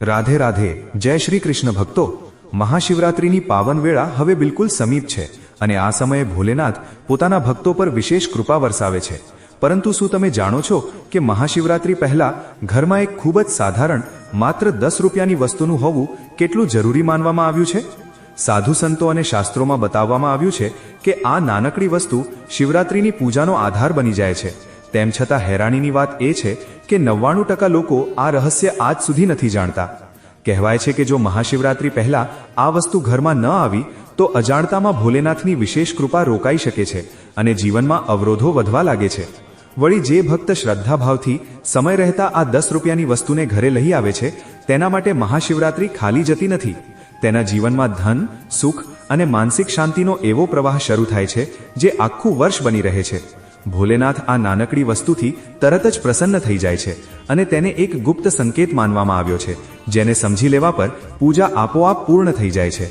રાધે રાધે. જય શ્રી કૃષ્ણ ભક્તો. મહાશિવરાત્રિની પાવન વેળા હવે બિલકુલ સમીપ છે અને આ સમયે ભોલેનાથ પોતાના ભક્તો પર વિશેષ કૃપા વરસાવે છે. પરંતુ શું તમે જાણો છો કે મહાશિવરાત્રિ પહેલા ઘરમાં એક ખૂબ જ સાધારણ માત્ર 10 રૂપિયાની વસ્તુનું હોવું કેટલું જરૂરી માનવામાં આવ્યું છે? સાધુ સંતો અને શાસ્ત્રોમાં બતાવવામાં આવ્યું છે કે આ નાનકડી વસ્તુ શિવરાત્રિની પૂજાનો આધાર બની જાય છે. તેમ છતાં હેરાનીની વાત એ છે કે 99% લોકો આ રહસ્ય આજ સુધી નથી જાણતા. કહેવાય છે કે જો મહાશિવરાત્રિ પહેલા આ વસ્તુ ઘરમાં ન આવી તો અજાણતામાં ભોલેનાથની વિશેષ કૃપા રોકાઈ શકે છે અને જીવનમાં અવરોધો વધવા લાગે છે. વળી જે ભક્ત શ્રદ્ધાભાવથી સમય રહેતા આ 10 રૂપિયાની વસ્તુને ઘરે લઈ આવે છે તેના માટે મહાશિવરાત્રિ ખાલી જતી નથી. તેના જીવનમાં ધન, સુખ અને માનસિક શાંતિનો એવો પ્રવાહ શરૂ થાય છે જે આખું વર્ષ બની રહે છે. ભોલેનાથ આ નાનકડી વસ્તુથી તરત જ પ્રસન્ન થઈ જાય છે અને તેને એક ગુપ્ત સંકેત માનવામાં આવ્યો છે જેને સમજી લેવા પર પૂજા આપોઆપ પૂર્ણ થઈ જાય છે.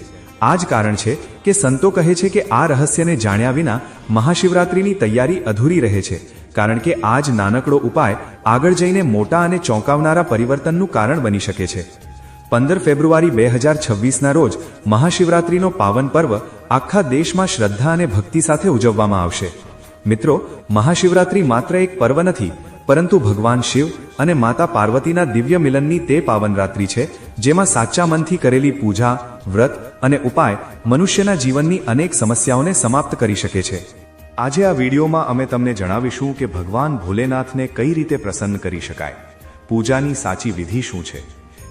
આ જ કારણ છે કે સંતો કહે છે કે આ રહસ્યને જાણ્યા વિના મહાશિવરાત્રિની તૈયારી અધૂરી રહે છે, કારણ કે આ જ નાનકડો ઉપાય આગળ જઈને મોટા અને ચોંકાવનારા પરિવર્તનનું કારણ બની શકે છે. 15 ફેબ્રુઆરી 2026ના રોજ મહાશિવરાત્રિનો પાવન પર્વ આખા દેશમાં શ્રદ્ધા અને ભક્તિ સાથે ઉજવવામાં આવશે. મિત્રો, મહાશિવરાત્રિ માત્ર એક પર્વ નથી, પરંતુ ભગવાન શિવ અને માતા પાર્વતીના દિવ્ય મિલનની તે પાવન રાત્રિ છે જેમાં સાચા મનથી કરેલી પૂજા, વ્રત અને ઉપાય મનુષ્યના જીવનની અનેક સમસ્યાઓને સમાપ્ત કરી શકે છે. આજે આ વિડીયોમાં અમે તમને જણાવીશું કે ભગવાન ભોલેનાથને કઈ રીતે પ્રસન્ન કરી શકાય, પૂજાની સાચી વિધિ શું છે,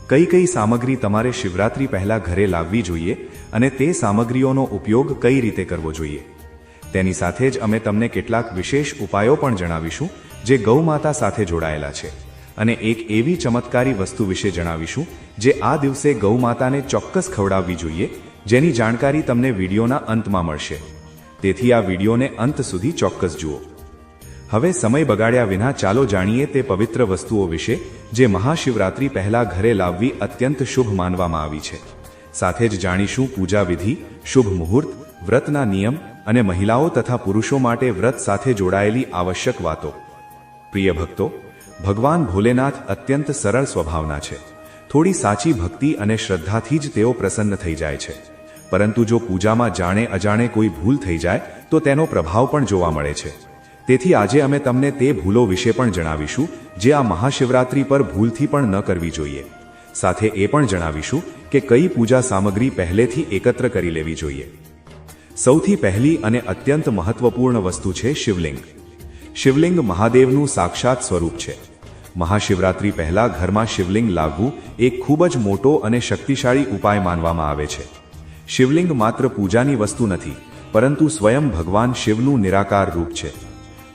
કઈ કઈ સામગ્રી તમારે શિવરાત્રિ પહેલા ઘરે લાવવી જોઈએ અને તે સામગ્રીઓનો ઉપયોગ કઈ રીતે કરવો જોઈએ. તેની સાથે જ અમે તમને કેટલાક વિશેષ ઉપાયો પણ જણાવીશું જે ગૌ માતા સાથે જોડાયેલા છે અને એક એવી ચમત્કારી વસ્તુ વિશે જણાવીશું જે આ દિવસે ગૌ માતાને ચોક્કસ ખવડાવવી જોઈએ, જેની જાણકારી તમને વિડીયોના અંતમાં મળશે. તેથી આ વિડીયોને અંત સુધી ચોક્કસ જુઓ. હવે સમય બગાડ્યા વિના ચાલો જાણીએ તે પવિત્ર વસ્તુઓ વિશે જે મહાશિવરાત્રિ પહેલા ઘરે લાવવી અત્યંત શુભ માનવામાં આવી છે. સાથે જ જાણીશું પૂજા વિધિ, શુભ મુહૂર્ત, વ્રતના નિયમ અને મહિલાઓ તથા પુરુષો માટે વ્રત સાથે જોડાયેલી આવશ્યક વાતો. પ્રિય ભક્તો, ભગવાન ભોલેનાથ અત્યંત સરળ સ્વભાવના છે. થોડી સાચી ભક્તિ અને શ્રદ્ધાથી જ તેઓ પ્રસન્ન થઈ જાય છે. પરંતુ જો પૂજામાં જાણે અજાણે કોઈ ભૂલ થઈ જાય તો તેનો પ્રભાવ પણ જોવા મળે છે. તેથી આજે અમે તમને તે ભૂલો વિશે પણ જણાવીશું જે આ મહાશિવરાત્રિ પર ભૂલથી પણ ન કરવી જોઈએ. સાથે એ પણ જણાવીશું કે કઈ પૂજા સામગ્રી પહેલેથી એકત્ર કરી લેવી જોઈએ. સૌથી પહેલી અને અત્યંત મહત્વપૂર્ણ વસ્તુ છે શિવલિંગ. શિવલિંગ મહાદેવનું સાક્ષાત સ્વરૂપ છે. મહાશિવરાત્રિ પહેલા ઘરમાં શિવલિંગ લાવવું એક ખૂબ જ મોટો અને શક્તિશાળી ઉપાય માનવામાં આવે છે. શિવલિંગ માત્ર પૂજાની વસ્તુ નથી, પરંતુ સ્વયં ભગવાન શિવનું નિરાકાર રૂપ છે.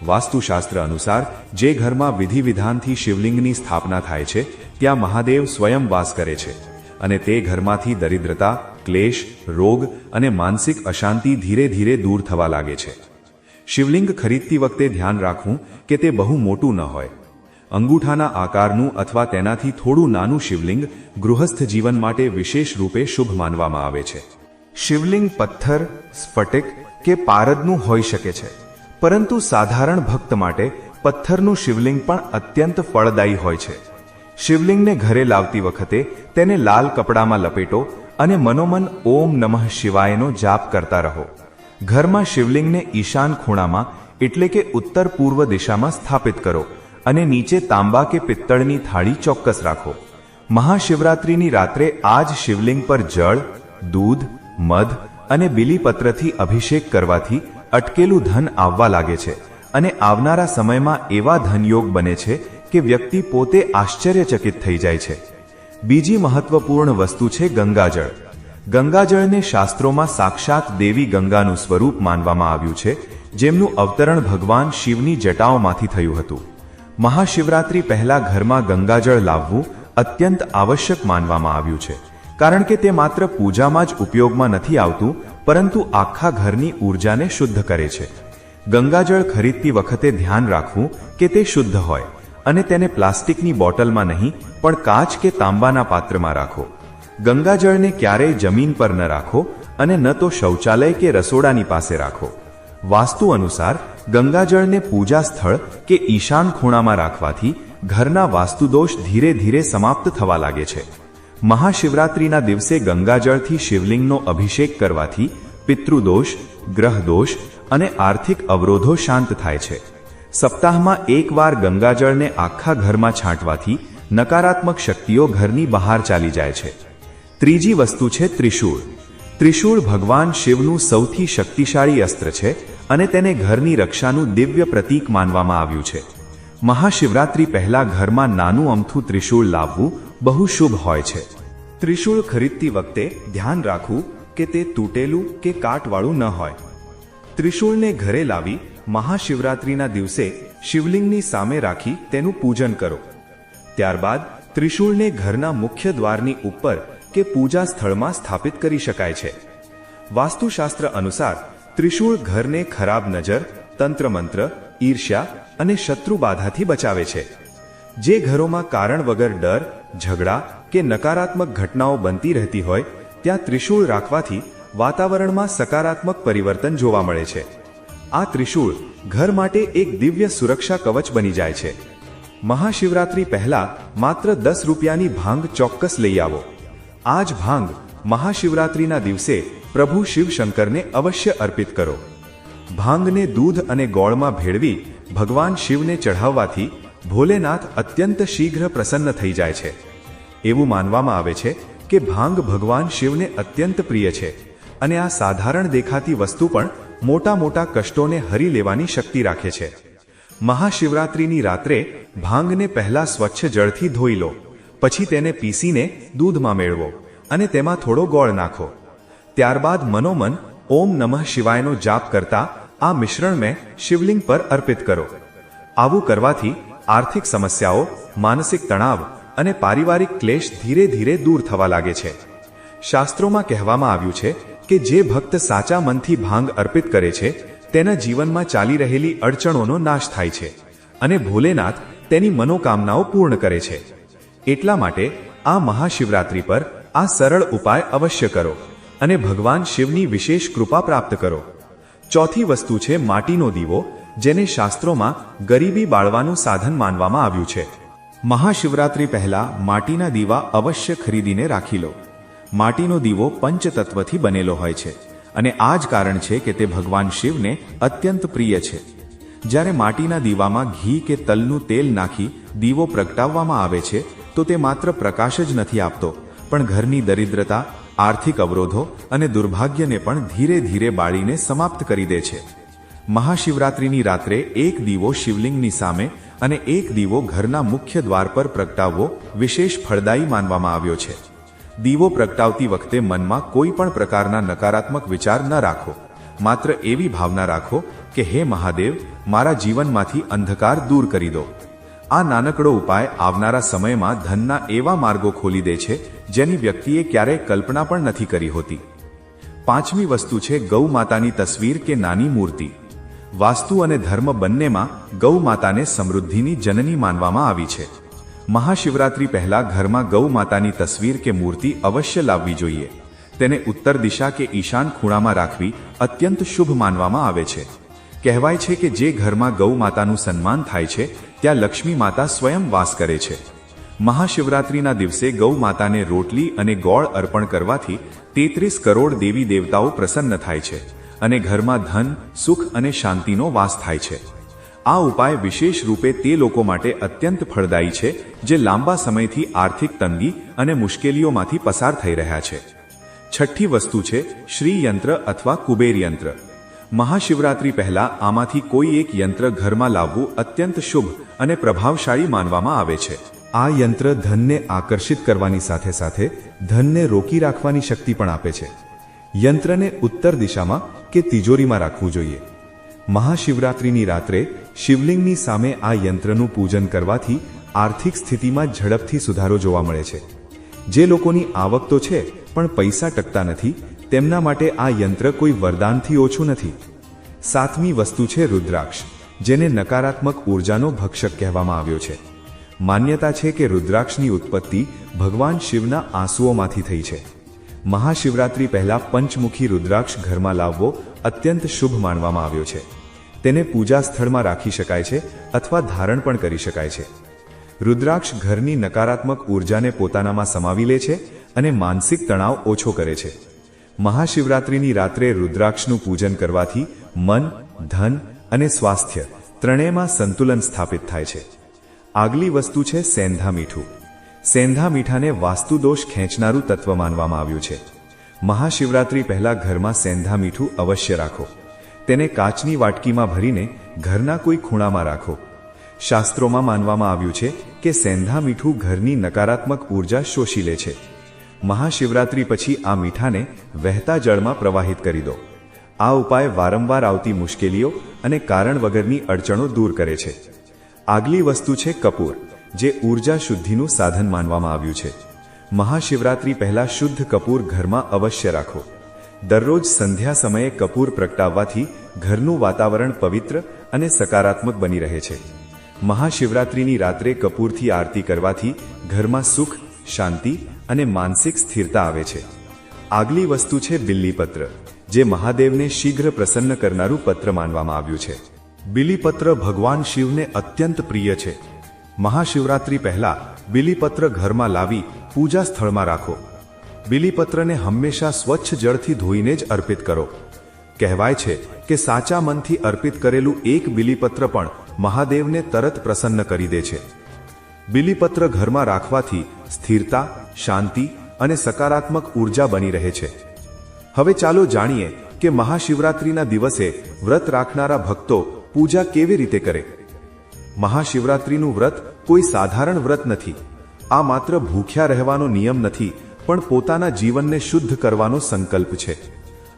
વાસ્તુશાસ્ત્ર અનુસાર જે ઘરમાં વિધિ વિધાનથી શિવલિંગની સ્થાપના થાય છે ત્યાં મહાદેવ સ્વયં વાસ કરે છે અને તે ઘરમાંથી દરિદ્રતા, ક્લેશ, રોગ અને માનસિક અશાંતિ ધીરે ધીરે દૂર થવા લાગે છે. શિવલિંગ ખરીદતી વખતે ધ્યાન રાખવું કે તે બહુ મોટું ન હોય. અંગૂઠાના આકારનું અથવા તેનાથી થોડું નાનું શિવલિંગ ગૃહસ્થ જીવન માટે વિશેષ રૂપે શુભ માનવામાં આવે છે. શિવલિંગ પથ્થર, સ્ફટિક કે પારદનું હોઈ શકે છે, પરંતુ સાધારણ ભક્ત માટે પથ્થરનું શિવલિંગ પણ અત્યંત ફળદાયી હોય છે. શિવલિંગને ઘરે લાવતી વખતે તેને લાલ કપડામાં લપેટો અને મનોમન ઓમ નમઃ શિવાયનો જાપ કરતા રહો. ઘરમાં શિવલિંગને ઈશાન ખૂણામાં એટલે કે ઉત્તર પૂર્વ દિશામાં સ્થાપિત કરો અને નીચે તાંબા કે પિત્તળની થાળી ચોક્કસ રાખો. મહાશિવરાત્રિની રાત્રે આ જ શિવલિંગ પર જળ, દૂધ, મધ અને બીલીપત્રથી અભિષેક કરવાથી અટકેલું ધન આવવા લાગે છે અને આવનારા સમયમાં એવા ધનયોગ બને છે કે વ્યક્તિ પોતે આશ્ચર્યચકિત થઈ જાય છે. બીજી મહત્વપૂર્ણ વસ્તુ છે ગંગાજળ. ગંગાજળને શાસ્ત્રોમાં સાક્ષાત દેવી ગંગાનું સ્વરૂપ માનવામાં આવ્યું છે, જેમનું અવતરણ ભગવાન શિવની જટાઓમાંથી થયું હતું. મહાશિવરાત્રિ પહેલા ઘરમાં ગંગાજળ લાવવું અત્યંત આવશ્યક માનવામાં આવ્યું છે, કારણ કે તે માત્ર પૂજામાં જ ઉપયોગમાં નથી આવતું, પરંતુ આખા ઘરની ઊર્જાને શુદ્ધ કરે છે. ગંગાજળ ખરીદતી વખતે ધ્યાન રાખવું કે તે શુદ્ધ હોય અને તેને પ્લાસ્ટિકની બોટલમાં નહીં પણ કાચ કે તાંબાના પાત્રમાં રાખો. ગંગાજળને ક્યારેય જમીન પર ન રાખો અને ન તો શૌચાલય કે રસોડાની પાસે રાખો. વાસ્તુ અનુસાર ગંગાજળને પૂજા સ્થળ કે ઈશાન ખૂણામાં રાખવાથી ઘરના વાસ્તુદોષ ધીરે ધીરે સમાપ્ત થવા લાગે છે. મહાશિવરાત્રિના દિવસે ગંગાજળથી શિવલિંગનો અભિષેક કરવાથી પિતૃદોષ, ગ્રહદોષ અને આર્થિક અવરોધો શાંત થાય છે. સપ્તાહમાં એકવાર ગંગાજળને આખા ઘરમાં છાંટવાથી નકારાત્મક શક્તિઓ ઘરની બહાર ચાલી જાય છે. ત્રીજી વસ્તુ છે ત્રિશૂળ. ત્રિશૂળ ભગવાન શિવનું સૌથી શક્તિશાળી અસ્ત્ર છે અને તેને ઘરની રક્ષાનું દિવ્ય પ્રતીક માનવામાં આવ્યું છે. મહાશિવરાત્રિ પહેલા ઘરમાં નાનું અમથું ત્રિશૂળ લાવવું બહુ શુભ હોય છે. ત્રિશૂળ ખરીદતી વખતે ધ્યાન રાખવું કે તે તૂટેલું કે કાટવાળું ન હોય. ત્રિશૂળને ઘરે લાવી મહાશિવરાત્રિના દિવસે શિવલિંગની સામે રાખી તેનું પૂજન કરો. ત્યારબાદ ત્રિશૂળને ઘરના મુખ્ય દ્વારની ઉપર કે પૂજા સ્થળમાં સ્થાપિત કરી શકાય છે. વાસ્તુશાસ્ત્ર અનુસાર ત્રિશૂળ ઘરને ખરાબ નજર, તંત્રમંત્ર, ઈર્ષ્યા અને શત્રુ બાધાથી બચાવે છે. જે ઘરોમાં કારણ વગર ડર, ઝઘડા કે નકારાત્મક ઘટનાઓ બનતી રહેતી હોય ત્યાં ત્રિશૂળ રાખવાથી વાતાવરણમાં સકારાત્મક પરિવર્તન જોવા મળે છે. આ ત્રિશૂળ ઘર માટે એક દિવ્ય સુરક્ષા કવચ બની જાય છે. મહાશિવરાત્રિ પહેલા માત્ર 10 રૂપિયાની ભાંગ ચોક્કસ લઈ આવો. આ જ ભાંગ મહાશિવરાત્રિના દિવસે પ્રભુ શિવશંકરને અવશ્ય અર્પિત કરો. ભાંગને દૂધ અને ગોળમાં ભેળવી ભગવાન શિવને ચઢાવવાથી ભોલેનાથ અત્યંત શીઘ્ર પ્રસન્ન થઈ જાય છે. એવું માનવામાં આવે છે કે ભાંગ ભગવાન શિવને અત્યંત પ્રિય છે અને આ સાધારણ દેખાતી વસ્તુ પણ મોટા મોટા કષ્ટોને હરી લેવાની શક્તિ રાખે છે. મહાશિવરાત્રિની રાત્રે ભાંગને પહેલા સ્વચ્છ જળથી ધોઈ લો, પછી તેને પીસીને દૂધમાં મેળવો અને તેમાં થોડો ગોળ નાખો. ત્યારબાદ મનોમન ઓમ નમઃ શિવાયનો જાપ કરતા આ મિશ્રણને શિવલિંગ પર અર્પિત કરો. આવું કરવાથી આર્થિક સમસ્યાઓ, માનસિક તણાવ અને પારિવારિક ક્લેશ ધીરે ધીરે દૂર થવા લાગે છે. શાસ્ત્રોમાં કહેવામાં આવ્યું છે કે જે ભક્ત સાચા મનથી ભાંગ અર્પિત કરે છે તેના જીવનમાં ચાલી રહેલી અડચણોનો નાશ થાય છે અને ભોલેનાથ તેની મનોકામનાઓ પૂર્ણ કરે છે. એટલા માટે આ મહાશિવરાત્રિ પર આ સરળ ઉપાય અવશ્ય કરો અને ભગવાન શિવની વિશેષ કૃપા પ્રાપ્ત કરો. ચોથી વસ્તુ છે માટીનો દીવો, જેને શાસ્ત્રોમાં ગરીબી બાળવાનું સાધન માનવામાં આવ્યું છે. મહાશિવરાત્રિ પહેલા માટીના દીવા અવશ્ય ખરીદીને રાખી લો. માટીનો દીવો પંચતત્વથી બનેલો હોય છે અને આ જ કારણ છે કે તે ભગવાન શિવને અત્યંત પ્રિય છે. જ્યારે માટીના દીવામાં ઘી કે તલનું તેલ નાખી દીવો પ્રગટાવવામાં આવે છે તો તે માત્ર પ્રકાશ જ નથી આપતો, પણ ઘરની દરિદ્રતા, આર્થિક અવરોધો અને દુર્ભાગ્યને પણ ધીરે ધીરે બાળીને સમાપ્ત કરી દે છે. મહાશિવરાત્રિની રાત્રે એક દીવો શિવલિંગની સામે અને એક દીવો ઘરના મુખ્ય દ્વાર પર પ્રગટાવવો વિશેષ ફળદાયી માનવામાં આવ્યો છે. દીવો પ્રગટાવતી વખતે મનમાં કોઈ પણ પ્રકારના નકારાત્મક વિચાર ન રાખો. માત્ર એવી ભાવના રાખો કે હે મહાદેવ, મારા જીવનમાંથી અંધકાર દૂર કરી દો. આ નાનકડો ઉપાય આવનારા સમયમાં ધનના એવા માર્ગો ખોલી દે છે જેની વ્યક્તિએ ક્યારેય કલ્પના પણ નથી કરી હોતી. પાંચમી વસ્તુ છે ગૌ માતાની તસવીર કે નાની મૂર્તિ. વાસ્તુ અને ધર્મ બંનેમાં ગૌ માતાને સમૃદ્ધિની જનની માનવામાં આવી છે. મહાશિવરાત્રિ પહેલા ઘરમાં ગૌ માતાની તસવીર કે મૂર્તિ અવશ્ય લાવવી જોઈએ. તેને ઉત્તર દિશા કે ઈશાન ખૂણામાં રાખવી અત્યંત શુભ માનવામાં આવે છે. કહેવાય છે કે જે ઘરમાં ગૌ માતાનું સન્માન થાય છે ત્યાં લક્ષ્મી માતા સ્વયં વાસ કરે છે. મહાશિવરાત્રિના દિવસે ગૌ માતાને રોટલી અને ગોળ અર્પણ કરવાથી 33 કરોડ દેવી દેવતાઓ પ્રસન્ન થાય છે અને ઘરમાં ધન, સુખ અને શાંતિનો વાસ થાય છે. આ ઉપાય વિશેષ રૂપે તે લોકો માટે અત્યંત ફળદાયી છે જે લાંબા સમયથી આર્થિક તંગી અને મુશ્કેલીઓમાંથી પસાર થઈ રહ્યા છે. છઠ્ઠી વસ્તુ છે શ્રી યંત્ર અથવા કુબેર યંત્ર. મહાશિવરાત્રિ પહેલા આમાંથી કોઈ એક યંત્ર ઘરમાં લાવવું અત્યંત શુભ અને પ્રભાવશાળી માનવામાં આવે છે. આ યંત્ર ધનને આકર્ષિત કરવાની સાથે સાથે ધનને રોકી રાખવાની શક્તિ પણ આપે છે. યંત્રને ઉત્તર દિશામાં કે તિજોરીમાં રાખવું જોઈએ. મહાશિવરાત્રિની રાત્રે શિવલિંગની સામે આ યંત્રનું પૂજન કરવાથી આર્થિક સ્થિતિમાં ઝડપથી સુધારો જોવા મળે છે. જે લોકોની આવક તો છે પણ પૈસા ટકતા નથી, તેમના માટે આ યંત્ર કોઈ વરદાનથી ઓછું નથી. સાતમી વસ્તુ છે રુદ્રાક્ષ, જેને નકારાત્મક ઉર્જાનો ભક્ષક કહેવામાં આવ્યો છે. માન્યતા છે કે રુદ્રાક્ષની ઉત્પત્તિ ભગવાન શિવના આંસુઓમાંથી થઈ છે. મહાશિવરાત્રિ પહેલા પંચમુખી રુદ્રાક્ષ ઘરમાં લાવવો અત્યંત શુભ માનવામાં આવ્યો છે. તેને પૂજા સ્થળમાં રાખી શકાય છે અથવા ધારણ પણ કરી શકાય છે. રુદ્રાક્ષ ઘરની નકારાત્મક ઉર્જાને પોતાનામાં સમાવી લે છે અને માનસિક તણાવ ઓછો કરે છે. મહાશિવરાત્રિની રાત્રે રુદ્રાક્ષનું પૂજન કરવાથી મન, ધન અને સ્વાસ્થ્ય ત્રણેયમાં સંતુલન સ્થાપિત થાય છે. આગલી વસ્તુ છે સેંધા મીઠું. સેંધા મીઠાને વાસ્તુદોષ ખેંચનારું તત્વ માનવામાં આવ્યું છે. મહાશિવરાત્રિ પહેલા ઘરમાં સેંધા મીઠું અવશ્ય રાખો. તેને કાચની વાટકીમાં ભરીને ઘરના કોઈ ખૂણામાં રાખો. શાસ્ત્રોમાં માનવામાં આવ્યું છે કે સેંધા મીઠું ઘરની નકારાત્મક ઉર્જા શોષી લે છે. મહાશિવરાત્રિ પછી આ મીઠાને વહેતા જળમાં પ્રવાહિત કરી દો. આ ઉપાય વારંવાર આવતી મુશ્કેલીઓ અને કારણ વગરની અડચણો દૂર કરે છે. આગલી વસ્તુ છે કપૂર, જે ઉર્જા શુદ્ધિનું સાધન માનવામાં આવ્યું છે. મહાશિવરાત્રિ પહેલા શુદ્ધ કપૂર ઘરમાં અવશ્ય રાખો. દરરોજ સંધ્યા સમયે કપૂર પ્રગટાવવાથી ઘરનું વાતાવરણ પવિત્ર અને સકારાત્મક બની રહે છે. મહાશિવરાત્રિની રાત્રે કપૂરથી આરતી કરવાથી ઘરમાં સુખ, શાંતિ અને માનસિક સ્થિરતા આવે છે. આગલી વસ્તુ છે બિલ્લીપત્ર, જે મહાદેવને શીઘ્ર પ્રસન્ન કરનારું પત્ર માનવામાં આવ્યું છે. બિલીપત્ર ભગવાન શિવને અત્યંત પ્રિય છે. મહાશિવરાત્રિ પહેલા બિલીપત્ર ઘરમાં લાવી પૂજા સ્થળમાં રાખો. બિલીપત્રને હંમેશા સ્વચ્છ જળથી ધોઈને જ અર્પિત કરો. કહેવાય છે કે સાચા મનથી અર્પિત કરેલું એક બિલીપત્ર પણ મહાદેવને તરત પ્રસન્ન કરી દે છે. બિલીપત્ર ઘરમાં રાખવાથી સ્થિરતા, શાંતિ અને સકારાત્મક ઉર્જા બની રહે છે. હવે ચાલો જાણીએ કે મહાશિવરાત્રિના દિવસે વ્રત રાખનારા ભક્તો પૂજા કેવી રીતે કરે. મહાશિવરાત્રિનું વ્રત કોઈ સાધારણ વ્રત નથી. આ માત્ર ભૂખ્યા રહેવાનો નિયમ નથી, પણ પોતાના જીવનને શુદ્ધ કરવાનો સંકલ્પ છે.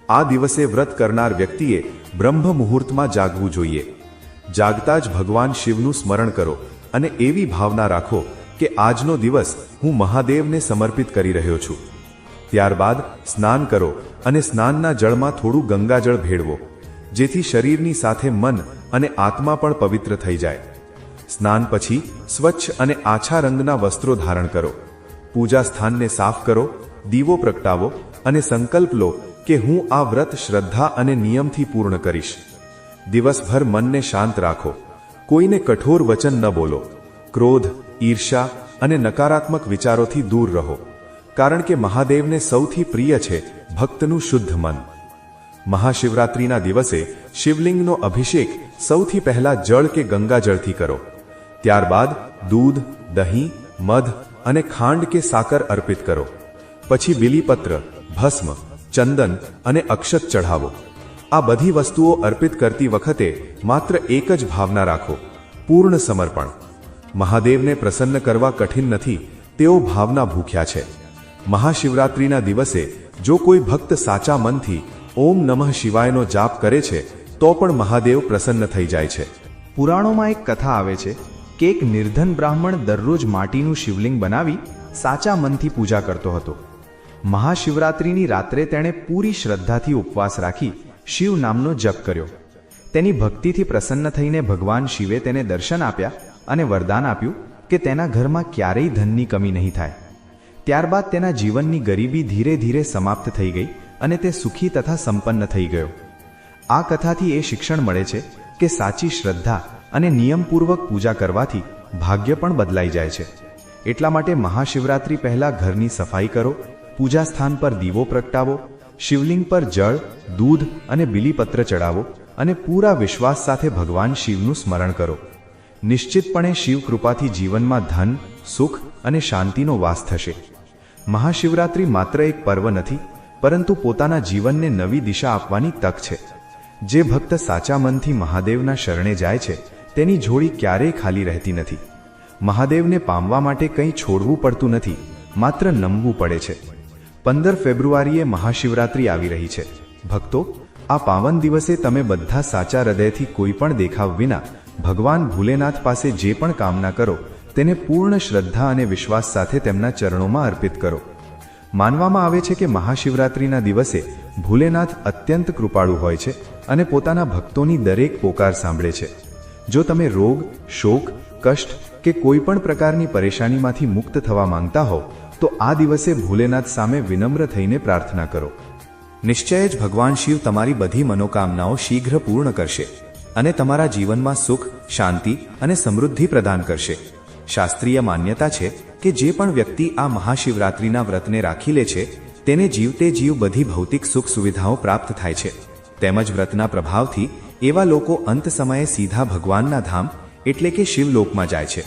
આ દિવસે વ્રત કરનાર વ્યક્તિએ બ્રહ્મ મુહૂર્તમાં જાગવું જોઈએ. જાગતા જ ભગવાન શિવનું સ્મરણ કરો અને એવી ભાવના રાખો કે આજનો દિવસ હું મહાદેવને સમર્પિત કરી રહ્યો છું. ત્યારબાદ સ્નાન કરો અને સ્નાનના જળમાં થોડું ગંગાજળ ભેળવો, જેથી શરીરની સાથે મન અને આત્મા પણ પવિત્ર થઈ જાય. સ્નાન પછી સ્વચ્છ અને આછા રંગના વસ્ત્રો ધારણ કરો. પૂજા સ્થાનને સાફ કરો, દીવો પ્રગટાવો અને સંકલ્પ લો કે હું આ વ્રત શ્રદ્ધા અને નિયમથી પૂર્ણ કરીશ. દિવસભર મનને શાંત રાખો. કોઈને કઠોર વચન ન બોલો. ક્રોધ, ઈર્ષા અને નકારાત્મક વિચારોથી દૂર રહો, કારણ કે મહાદેવને સૌથી પ્રિય છે ભક્તનું શુદ્ધ મન. મહાશિવરાત્રિના દિવસે શિવલિંગનો અભિષેક સૌથી પહેલા જળ કે ગંગાજળથી કરો. ત્યારબાદ દૂધ, દહીં, મધ અને ખાંડ કે સાકર અર્પિત કરો. પછી બિલીપત્ર, ભસ્મ, ચંદન અને અક્ષત ચઢાવો. આ બધી વસ્તુઓ અર્પિત કરતી વખતે માત્ર એક જ ભાવના રાખો: પૂર્ણ સમર્પણ. મહાદેવને પ્રસન્ન કરવા કઠિન નથી, તેઓ ભાવના ભૂખ્યા છે. મહાશિવરાત્રિના દિવસે જો કોઈ ભક્ત સાચા મનથી ઓમ નમઃ શિવાયનો જાપ કરે છે તો પણ મહાદેવ પ્રસન્ન થઈ જાય છે. પુરાણોમાં એક કથા આવે છે કે એક નિર્ધન બ્રાહ્મણ દરરોજ માટીનું શિવલિંગ બનાવી સાચા મનથી પૂજા કરતો હતો. મહાશિવરાત્રિની રાત્રે તેણે પૂરી શ્રદ્ધાથી ઉપવાસ રાખી શિવ નામનો જપ કર્યો. તેની ભક્તિથી પ્રસન્ન થઈને ભગવાન શિવે તેને દર્શન આપ્યા અને વરદાન આપ્યું કે તેના ઘરમાં ક્યારેય ધનની કમી નહીં થાય. ત્યારબાદ તેના જીવનની ગરીબી ધીરે ધીરે સમાપ્ત થઈ ગઈ અને તે સુખી તથા સંપન્ન થઈ ગયો. આ કથાથી એ શિક્ષણ મળે છે કે સાચી શ્રદ્ધા અને નિયમપૂર્વક પૂજા કરવાથી ભાગ્ય પણ બદલાઈ જાય છે. એટલા માટે મહાશિવરાત્રિ પહેલા ઘરની સફાઈ કરો, પૂજા સ્થાન પર દીવો પ્રગટાવો, શિવલિંગ પર જળ, દૂધ અને બિલીપત્ર ચડાવો અને પૂરા વિશ્વાસ સાથે ભગવાન શિવનું સ્મરણ કરો. નિશ્ચિતપણે શિવ કૃપાથી જીવનમાં ધન, સુખ અને શાંતિનો વાસ થશે. મહાશિવરાત્રિ માત્ર એક પર્વ નથી, પરંતુ પોતાના જીવનને નવી દિશા આપવાની તક છે. જે ભક્ત સાચા મનથી મહાદેવના શરણે જાય છે તેની જોડી ક્યારેય ખાલી રહેતી નથી. મહાદેવને પામવા માટે કંઈ છોડવું પડતું નથી, માત્ર નમવું પડે છે. 15 ફેબ્રુઆરીએ મહાશિવરાત્રિ આવી રહી છે. ભક્તો, આ પાવન દિવસે તમે બધા સાચા હૃદયથી કોઈ પણ દેખાવ વિના ભગવાન ભોલેનાથ પાસે જે પણ કામના કરો તેને પૂર્ણ શ્રદ્ધા અને વિશ્વાસ સાથે તેમના ચરણોમાં અર્પિત કરો. માનવામાં આવે છે કે મહાશિવરાત્રિના દિવસે ભોલેનાથ અત્યંત કૃપાળુ હોય છે અને પોતાના ભક્તોની દરેક પોકાર સાંભળે છે. જો તમે રોગ, શોક, કષ્ટ કે કોઈ પણ પ્રકારની પરેશાનીમાંથી મુક્ત થવા માંગતા હો તો આ દિવસે ભોલેનાથ સામે વિનમ્ર થઈને પ્રાર્થના કરો. નિશ્ચય જ ભગવાન શિવ તમારી બધી મનોકામનાઓ શીઘ્ર પૂર્ણ કરશે અને તમારા જીવનમાં સુખ, શાંતિ અને સમૃદ્ધિ પ્રદાન કરશે. શાસ્ત્રીય માન્યતા છે કે જે પણ વ્યક્તિ આ મહાશિવરાત્રિના વ્રતને રાખી લે છે તેને જીવતે જીવ બધી ભૌતિક સુખ સુવિધાઓ પ્રાપ્ત થાય છે. તેમજ વ્રતના પ્રભાવથી એવા લોકો અંત સમયે સીધા ભગવાનના ધામ એટલે કે શિવલોકમાં જાય છે.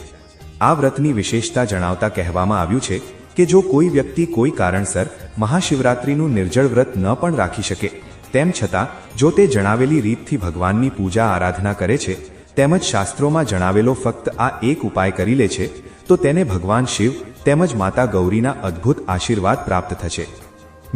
આ વ્રતની વિશેષતા જણાવતા કહેવામાં આવ્યું છે કે જો કોઈ વ્યક્તિ કોઈ કારણસર મહાશિવરાત્રિનું નિર્જળ વ્રત ન પણ રાખી શકે, તેમ છતાં જો તે જણાવેલી રીતથી ભગવાનની પૂજા આરાધના કરે છે તેમજ શાસ્ત્રોમાં જણાવેલો ફક્ત આ એક ઉપાય કરી લે છે તો તેને ભગવાન શિવ તેમજ માતા ગૌરીના અદ્ભુત આશીર્વાદ પ્રાપ્ત થશે.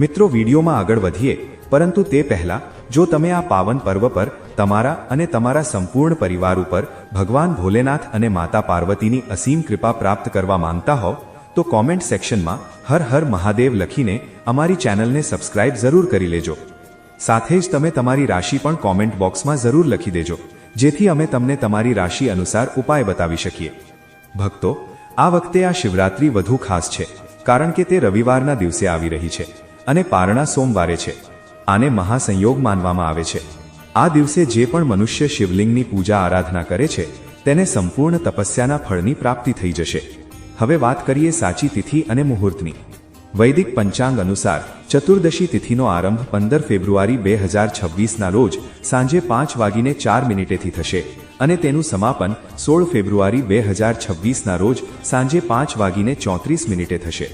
મિત્રો, વિડીયોમાં આગળ વધીએ, પરંતુ તે પહેલા જો તમે આ પાવન પર્વ પર તમારા અને તમારા સંપૂર્ણ પરિવાર ઉપર ભગવાન ભોલેનાથ અને માતા પાર્વતીની અસીમ કૃપા પ્રાપ્ત કરવા માંગતા હોવ તો કોમેન્ટ સેક્શનમાં હર હર મહાદેવ લખીને અમારી ચેનલને સબસ્ક્રાઇબ જરૂર કરી લેજો. સાથે જ તમે તમારી રાશિ પણ કોમેન્ટ બોક્સમાં જરૂર લખી દેજો, જેથી અમે તમને તમારી રાશિ અનુસાર ઉપાય બતાવી શકીએ. ભક્તો, આ વખતે આ શિવરાત્રિ વધુ ખાસ છે કારણ કે તે રવિવારના દિવસે આવી રહી છે અને પારણા સોમવારે છે. આને મહાસંયોગ માનવામાં આવે છે. આ દિવસે જે પણ મનુષ્ય શિવલિંગની પૂજા આરાધના કરે છે તેને સંપૂર્ણ તપસ્યાના ફળની પ્રાપ્તિ થઈ જશે. હવે વાત કરીએ સાચી તિથિ અને મુહૂર્તની. વૈદિક પંચાંગ અનુસાર ચતુર્દશી તિથિનો આરંભ 15 ફેબ્રુઆરી 2026ના રોજ સાંજે 5:04 થશે અને તેનું સમાપન 16 ફેબ્રુઆરી 2026ના રોજ સાંજે 5:34 થશે.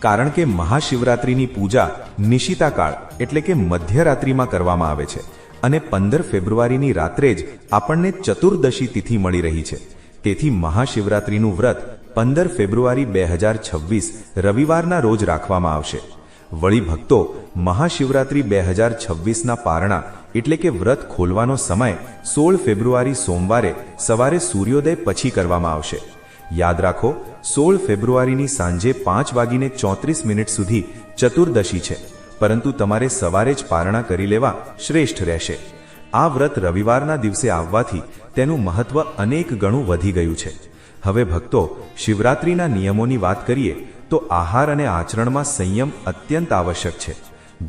કારણ કે મહાશિવરાત્રિની પૂજા નિશિતાકાળ એટલે કે મધ્યરાત્રિમાં કરવામાં આવે છે અને 15 ફેબ્રુઆરીની રાત્રે જ આપણને ચતુર્દશી તિથિ મળી રહી છે. તેથી મહાશિવરાત્રિનું વ્રત 15 ફેબ્રુઆરી 2026 રવિવારના રોજ રાખવામાં આવશે. વળી ભક્તો, મહાશિવરાત્રિ 2026ના પારણા એટલે કે વ્રત ખોલવાનો સમય 16 ફેબ્રુઆરી સોમવારે સવારે સૂર્યોદય પછી કરવામાં આવશે. યાદ રાખો, 16 ફેબ્રુઆરીની સાંજે 5:34 સુધી ચતુર્દશી છે, પરંતુ તમારે સવારે જ પારણા કરી લેવા શ્રેષ્ઠ રહેશે. આ વ્રત રવિવારના દિવસે આવવાથી તેનું મહત્વ અનેક ગણું વધી ગયું છે. હવે ભક્તો, શિવરાત્રિના નિયમોની વાત કરીએ તો આહાર અને આચરણમાં સંયમ અત્યંત આવશ્યક છે.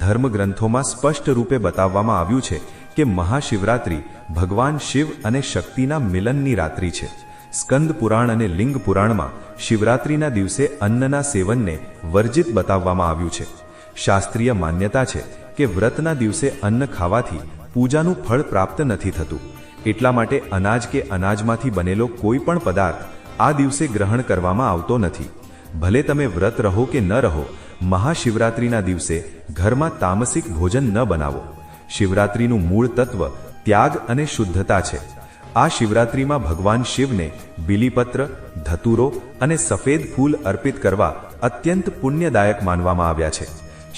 ધર્મગ્રંથોમાં સ્પષ્ટ રૂપે બતાવવામાં આવ્યું છે કે મહાશિવરાત્રિ ભગવાન શિવ અને શક્તિના મિલનની રાત્રિ છે. સ્કંદ પુરાણ અને લિંગ પુરાણમાં શિવરાત્રિના દિવસે અન્નના સેવનને વર્જિત બતાવવામાં આવ્યું છે. શાસ્ત્રીય માન્યતા છે કે વ્રતના દિવસે અન્ન ખાવાથી પૂજાનું ફળ પ્રાપ્ત નથી થતું. એટલા માટે અનાજ કે અનાજમાંથી બનેલો કોઈ પણ પદાર્થ આ દિવસે ગ્રહણ કરવામાં આવતો નથી. ભલે તમે વ્રત રહો કે ન રહો, મહાશિવરાત્રિના દિવસે ઘરમાં તામસિક ભોજન ન બનાવો. શિવરાત્રિનું મૂળ તત્વ ત્યાગ અને શુદ્ધતા છે. આ શિવરાત્રિમાં ભગવાન શિવને બીલીપત્ર, ધતુરો અને સફેદ ફૂલ અર્પિત કરવા અત્યંત પુણ્યદાયક માનવામાં આવ્યા છે.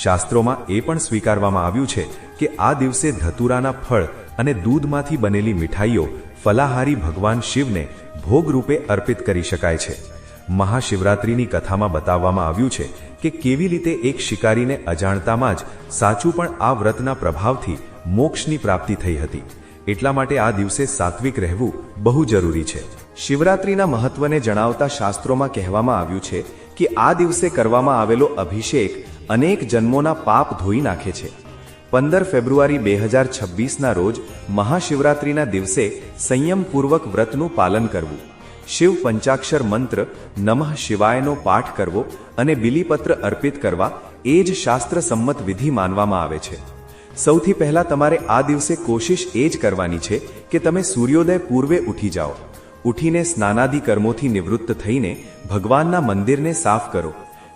શાસ્ત્રોમાં એ પણ સ્વીકારવામાં આવ્યું છે કે આ દિવસે ધતુરાના ફળ અને દૂધમાંથી બનેલી મીઠાઈઓ ફલાહારી ભગવાન શિવને ભોગરૂપે અર્પિત કરી શકાય છે. મહાશિવરાત્રિની કથામાં બતાવવામાં આવ્યું છે કે કેવી રીતે એક શિકારીને અજાણતામાં જ સાચું પણ આ વ્રતના પ્રભાવથી મોક્ષની પ્રાપ્તિ થઈ હતી. એટલા માટે આ દિવસે સાત્વિક રહેવું બહુ જરૂરી છે. શિવરાત્રિના મહત્વને જણાવતા શાસ્ત્રોમાં કહેવામાં આવ્યું છે કે આ દિવસે કરવામાં આવેલો અભિષેક અનેક જન્મોના પાપ ધોઈ નાખે છે. 15 ફેબ્રુઆરી 2026ના રોજ મહાશિવરાત્રિના દિવસે સંયમપૂર્વક વ્રતનું પાલન કરવું, શિવ પંચાક્ષર મંત્ર નમઃ શિવાયનો પાઠ કરવો અને બીલીપત્ર અર્પિત કરવા એ જ શાસ્ત્ર સંમત વિધિ માનવામાં આવે છે. સૌથી પહેલા તમારે આ દિવસે કોશિશ એ જ કરવાની છે કે તમે સૂર્યોદય પૂર્વે ઉઠી જાઓ. ઉઠીને સ્નાનાદિ કર્મોથી નિવૃત્ત થઈને ભગવાનના મંદિરને સાફ કરો,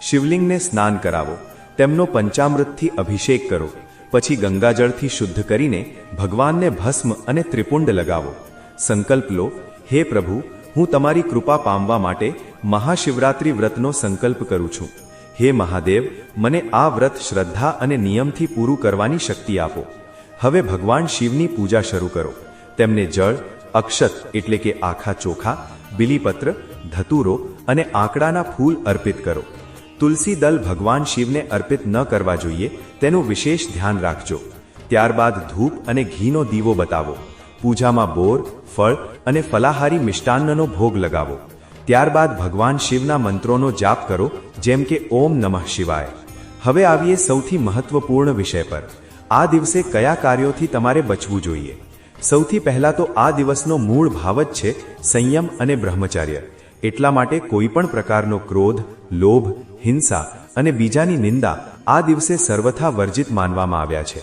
શિવલિંગને સ્નાન કરાવો, તેમનો પંચામૃતથી અભિષેક કરો. પછી ગંગાજળથી શુદ્ધ કરીને ભગવાનને ભસ્મ અને ત્રિપુંડ લગાવો. સંકલ્પ લો, હે પ્રભુ, હું તમારી કૃપા પામવા માટે મહાશિવરાત્રિ વ્રતનો સંકલ્પ કરું છું. હે મહાદેવ, મને આ વ્રત શ્રદ્ધા અને નિયમથી પૂરું કરવાની શક્તિ આપો. હવે ભગવાન શિવની પૂજા શરૂ કરો. તેમને જળ, અક્ષત એટલે કે આખા ચોખા, બીલીપત્ર, ધતુરો અને આંકડાના ફૂલ અર્પિત કરો. તુલસી દલ ભગવાન શિવને અર્પિત ન કરવા જોઈએ, તેનું વિશેષ ધ્યાન રાખજો. ત્યારબાદ ધૂપ અને ઘીનો દીવો બતાવો. પૂજામાં બોર, ફળ અને ફલાહારી મિષ્ટાન્નનો ભોગ લગાવો. ત્યારબાદ ભગવાન શિવના મંત્રોનો જાપ કરો, જેમ કે ઓમ નમઃ શિવાય. હવે આવીએ સૌથી મહત્વપૂર્ણ વિષય પર. આ દિવસે કયા કાર્યોથી તમારે બચવું જોઈએ? સૌથી પહેલા તો આ દિવસનો મૂળ ભાવ જ છે સંયમ અને બ્રહ્મચર્ય. એટલા માટે કોઈ પણ પ્રકારનો ક્રોધ, લોભ, હિંસા અને બીજાની નિંદા આ દિવસે સર્વથા વર્જિત માનવામાં આવ્યા છે.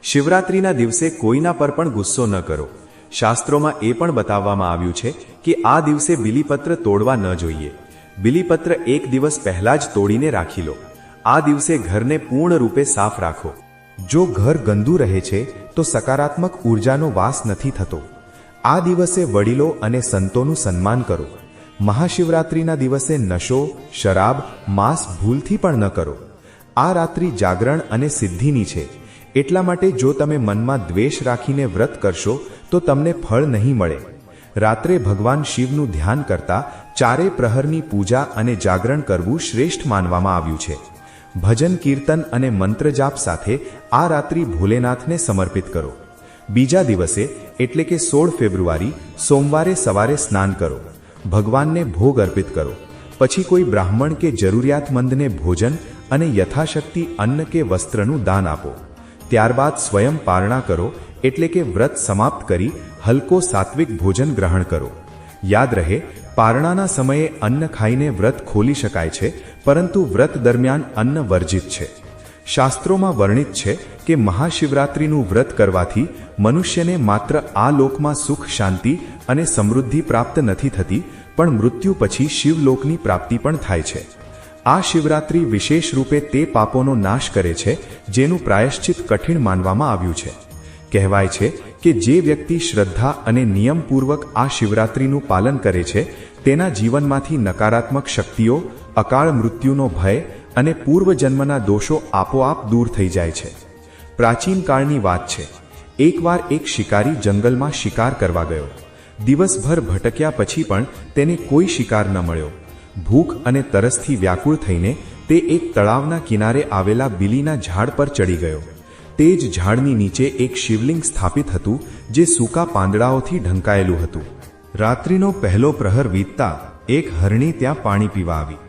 શિવરાત્રિના દિવસે કોઈના પર પણ ગુસ્સો ન કરો. શાસ્ત્રોમાં એ પણ બતાવવામાં આવ્યું છે કે આ દિવસે બિલીપત્ર તોડવા ન જોઈએ. બિલીપત્ર એક દિવસ પહેલા જ તોડીને રાખી લો. આ દિવસે ઘરને પૂર્ણ રૂપે સાફ રાખો. જો ઘર ગંદુ રહે છે તો સકારાત્મક ઉર્જાનો વાસ નથી થતો. આ દિવસે વડીલો અને સંતોનું સન્માન કરો. મહાશિવરાત્રિના દિવસે નશો, શરાબ, માંસ ભૂલથી પણ ન કરો. આ રાત્રિ જાગરણ અને સિદ્ધિની છે. એટલા માટે જો તમે મનમાં દ્વેષ રાખીને વ્રત કરશો તો તમને ફળ નહીં મળે. રાત્રે ભગવાન શિવનું ધ્યાન કરતા ચારે પ્રહરની પૂજા અને જાગરણ કરવું શ્રેષ્ઠ માનવામાં આવ્યું છે. ભજન, કીર્તન અને મંત્રજાપ સાથે આ રાત્રિ ભોલેનાથને સમર્પિત કરો. બીજા દિવસે એટલે કે 16 ફેબ્રુઆરી સોમવારે સવારે સ્નાન કરો. ભગવાનને ભોગ અર્પિત કરો. પછી કોઈ બ્રાહ્મણ કે જરૂરિયાતમંદને ભોજન અને યથાશક્તિ અન્ન કે વસ્ત્રનું દાન આપો. ત્યારબાદ સ્વયં પારણા કરો એટલે કે વ્રત સમાપ્ત કરી હલકો સાત્વિક ભોજન ગ્રહણ કરો. યાદ રહે, પારણાના સમયે અન્ન ખાઈને વ્રત ખોલી શકાય છે, પરંતુ વ્રત દરમિયાન અન્ન વર્જિત છે. શાસ્ત્રોમાં વર્ણિત છે કે મહાશિવરાત્રિનું વ્રત કરવાથી મનુષ્યને માત્ર આ લોકમાં સુખ, શાંતિ અને સમૃદ્ધિ પ્રાપ્ત નથી થતી, પણ મૃત્યુ પછી શિવલોકની પ્રાપ્તિ પણ થાય છે. આ શિવરાત્રિ વિશેષ રૂપે તે પાપોનો નાશ કરે છે જેનું પ્રાયશ્ચિત કઠિન માનવામાં આવ્યું છે. કહેવાય છે કે જે વ્યક્તિ શ્રદ્ધા અને નિયમપૂર્વક આ શિવરાત્રિનું પાલન કરે છે તેના જીવનમાંથી નકારાત્મક શક્તિઓ, અકાળ મૃત્યુનો ભય અને પૂર્વજન્મના દોષો આપોઆપ દૂર થઈ જાય છે. પ્રાચીન કાળની વાત છે. એકવાર એક શિકારી જંગલમાં શિકાર કરવા ગયો. દિવસભર ભટક્યા પછી પણ તેને કોઈ શિકાર ન મળ્યો. ભૂખ અને તરસથી વ્યાકુળ થઈને તે એક તળાવના કિનારે આવેલા બીલીના ઝાડ પર ચડી ગયો. તે જ ઝાડની નીચે એક શિવલિંગ સ્થાપિત હતું જે સૂકા પાંદડાઓથી ઢંકાયેલું હતું. રાત્રિનો પહેલો પ્રહર વીતતા એક હરણી ત્યાં પાણી પીવા આવી.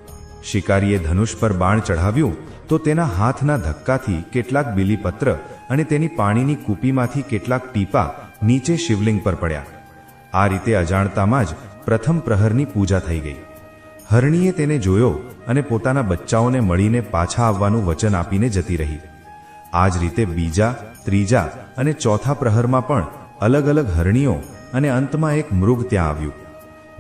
શિકારીએ ધનુષ પર બાણ ચઢાવ્યું તો તેના હાથના ધક્કાથી કેટલાક બીલીપત્ર અને તેની પાણીની કૂપીમાંથી કેટલાક ટીપા નીચે શિવલિંગ પર પડ્યા. આ રીતે અજાણતામાં જ પ્રથમ પ્રહરની પૂજા થઈ ગઈ. હરણીએ તેને જોયો અને પોતાના બચ્ચાઓને મળીને પાછા આવવાનું વચન આપીને જતી રહી. આ જ રીતે બીજા, ત્રીજા અને ચોથા પ્રહરમાં પણ અલગ અલગ હરણીઓ અને અંતમાં એક મૃગ ત્યાં આવ્યું.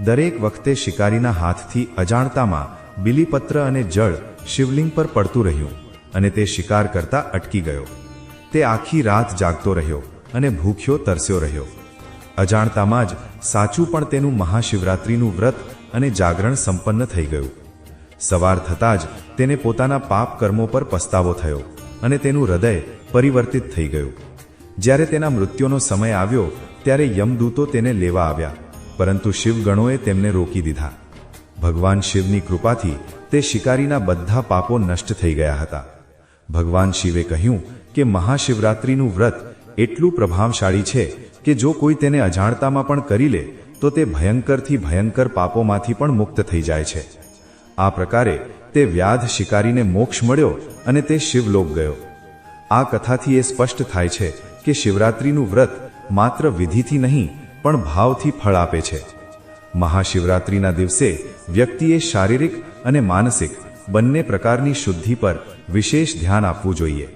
દરેક વખતે શિકારીના હાથથી અજાણતામાં બીલીપત્ર અને જળ શિવલિંગ પર પડતું રહ્યું અને તે શિકાર કરતા અટકી ગયો. તે આખી રાત જાગતો રહ્યો અને ભૂખ્યો તરસ્યો રહ્યો. અજાણતામાં જ સાચું પણ તેનું મહાશિવરાત્રિનું વ્રત અને જાગરણ સંપન્ન થઈ ગયું. સવાર થતાં જ તેને પોતાના પાપ કર્મો પર પસ્તાવો થયો અને તેનું હૃદય પરિવર્તિત થઈ ગયું. જ્યારે તેના મૃત્યુનો સમય આવ્યો ત્યારે યમદૂતો તેને લેવા આવ્યા, પરંતુ શિવગણોએ તેમને રોકી દીધા. ભગવાન શિવની કૃપાથી તે શિકારીના બધા પાપો નષ્ટ થઈ ગયા હતા. ભગવાન શિવે કહ્યું કે મહાશિવરાત્રિનું વ્રત એટલું પ્રભાવશાળી છે કે જો કોઈ તેને અજાણતામાં પણ કરી લે તો તે ભયંકરથી ભયંકર પાપોમાંથી પણ મુક્ત થઈ જાય છે. આ પ્રકારે તે વ્યાધ શિકારીને મોક્ષ મળ્યો અને તે શિવલોક ગયો. આ કથાથી એ સ્પષ્ટ થાય છે કે શિવરાત્રિનું વ્રત માત્ર વિધિથી નહીં પણ ભાવથી ફળ આપે છે. મહાશિવરાત્રિના દિવસે વ્યક્તિએ શારીરિક અને માનસિક બંને પ્રકારની શુદ્ધિ પર વિશેષ ધ્યાન આપવું જોઈએ.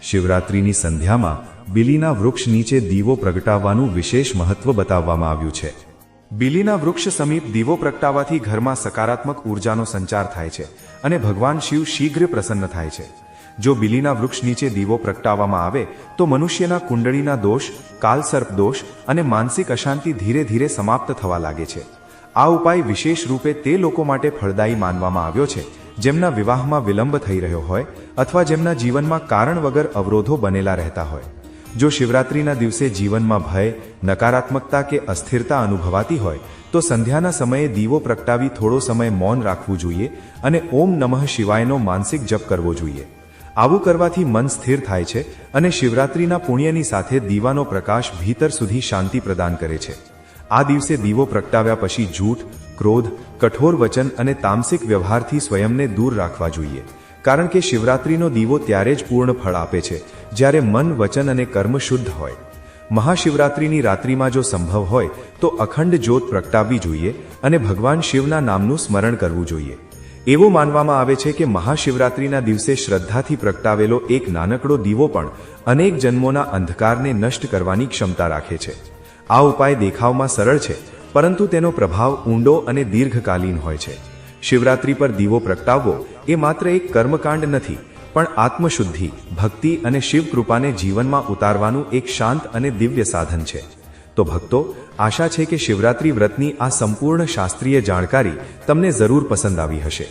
શિવરાત્રિની સંધ્યામાં બીલીના વૃક્ષ નીચે દીવો પ્રગટાવવાનું વિશેષ મહત્વ બતાવવામાં આવ્યું છે. બીલીના વૃક્ષ સમીપ દીવો પ્રગટાવવાથી ઘરમાં સકારાત્મક ઉર્જાનો સંચાર થાય છે અને ભગવાન શિવ શીઘ્ર પ્રસન્ન થાય છે. જો બીલીના વૃક્ષ નીચે દીવો પ્રગટાવવામાં આવે તો મનુષ્યના કુંડળીના દોષ, કાલસર્પ દોષ અને માનસિક અશાંતિ ધીરે ધીરે સમાપ્ત થવા લાગે છે. આ ઉપાય વિશેષ રૂપે તે લોકો માટે ફળદાયી માનવામાં આવ્યો છે જેમના વિવાહમાં વિલંબ થઈ રહ્યો હોય અથવા જેમના જીવનમાં કારણ વગર અવરોધો બનેલા રહેતા હોય. જો શિવરાત્રિના દિવસે જીવનમાં ભય, નકારાત્મકતા કે અસ્થિરતા અનુભવાતી હોય તો સંધ્યાના સમયે દીવો પ્રગટાવી થોડો સમય મૌન રાખવું જોઈએ અને ઓમ નમઃ શિવાયનો માનસિક જપ કરવો જોઈએ. આવું કરવાથી મન સ્થિર થાય છે અને શિવરાત્રિના પુણ્યની સાથે દીવાનો પ્રકાશ ભીતર સુધી શાંતિ પ્રદાન કરે છે. આ દિવસે દીવો પ્રગટાવ્યા પછી જૂઠ, ક્રોધ, કઠોર વચન અને તામસિક વ્યવહારથી સ્વયંને દૂર રાખવા જોઈએ, કારણ કે શિવરાત્રિનો દીવો ત્યારે જ પૂર્ણ ફળ આપે છે જ્યારે મન, વચન અને કર્મ શુદ્ધ હોય. મહાશિવરાત્રિની રાત્રિમાં જો સંભવ હોય તો અખંડ જ્યોત પ્રગટાવવી જોઈએ અને ભગવાન શિવના નામનું સ્મરણ કરવું જોઈએ. એવું માનવામાં આવે છે કે મહાશિવરાત્રિના દિવસે શ્રદ્ધાથી પ્રગટાવેલો એક નાનકડો દીવો પણ અનેક જન્મોના અંધકારને નષ્ટ કરવાની ક્ષમતા રાખે છે. આ ઉપાય દેખાવમાં સરળ છે, પરંતુ તેનો પ્રભાવ ઊંડો અને દીર્ઘકાલીન હોય છે. શિવરાત્રિ પર દીવો પ્રગટાવવો એ માત્ર એક કર્મકાંડ નથી, પણ આત્મશુદ્ધિ, ભક્તિ અને શિવ કૃપાને જીવનમાં ઉતારવાનું એક શાંત અને દિવ્ય સાધન છે. તો ભક્તો, આશા છે કે શિવરાત્રિ વ્રતની આ સંપૂર્ણ શાસ્ત્રીય જાણકારી તમને જરૂર પસંદ આવી હશે.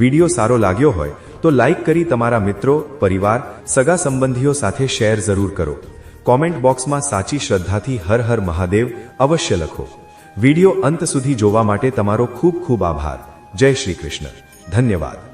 વિડીયો સારો લાગ્યો હોય તો લાઈક કરી તમારા મિત્રો, પરિવાર, સગા સંબંધીઓ સાથે શેર જરૂર કરો. કોમેન્ટ બોક્સમાં સાચી શ્રદ્ધાથી હર હર મહાદેવ અવશ્ય લખો. વિડીયો અંત સુધી જોવા માટે તમારો ખૂબ ખૂબ આભાર. જય શ્રી કૃષ્ણ. ધન્યવાદ.